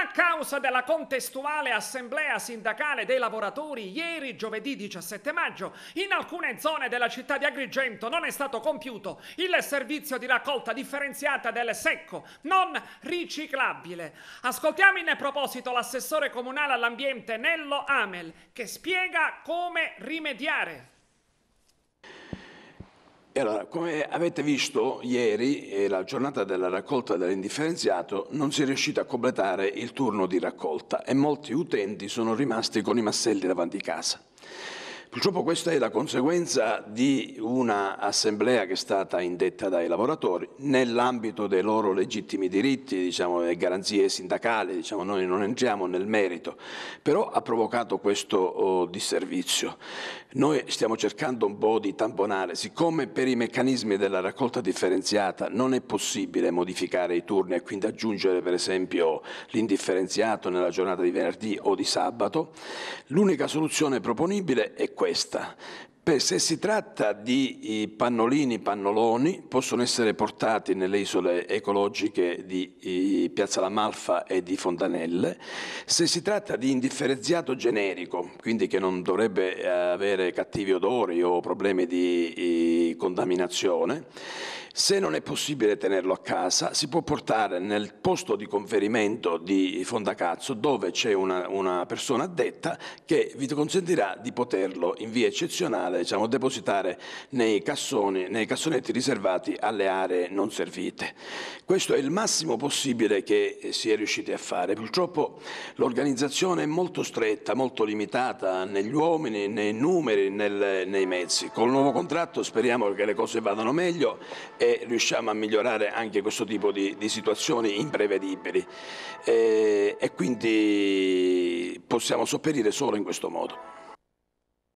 A causa della contestuale assemblea sindacale dei lavoratori, ieri, giovedì 17 maggio, in alcune zone della città di Agrigento non è stato compiuto il servizio di raccolta differenziata del secco non riciclabile. Ascoltiamo in proposito l'assessore comunale all'ambiente Nello Amel, che spiega come rimediare. Allora, come avete visto ieri, la giornata della raccolta dell'indifferenziato non si è riuscita a completare il turno di raccolta e molti utenti sono rimasti con i masselli davanti casa. Purtroppo questa è la conseguenza di un'assemblea che è stata indetta dai lavoratori nell'ambito dei loro legittimi diritti, diciamo, e garanzie sindacali, diciamo, noi non entriamo nel merito, però ha provocato questo disservizio. Noi stiamo cercando un po' di tamponare, siccome per i meccanismi della raccolta differenziata non è possibile modificare i turni e quindi aggiungere per esempio l'indifferenziato nella giornata di venerdì o di sabato, l'unica soluzione proponibile è questa. Se si tratta di pannolini, pannoloni, possono essere portati nelle isole ecologiche di Piazza Lamalfa e di Fontanelle. Se si tratta di indifferenziato generico, quindi che non dovrebbe avere cattivi odori o problemi di contaminazione, se non è possibile tenerlo a casa, si può portare nel posto di conferimento di Fondacazzo, dove c'è una persona addetta che vi consentirà di poterlo in via eccezionale, diciamo, depositare nei cassonetti riservati alle aree non servite. Questo è il massimo possibile che si è riusciti a fare. Purtroppo l'organizzazione è molto stretta, molto limitata negli uomini, nei numeri, nei mezzi. Con il nuovo contratto speriamo che le cose vadano meglio e riusciamo a migliorare anche questo tipo di situazioni imprevedibili e quindi possiamo sopperire solo in questo modo.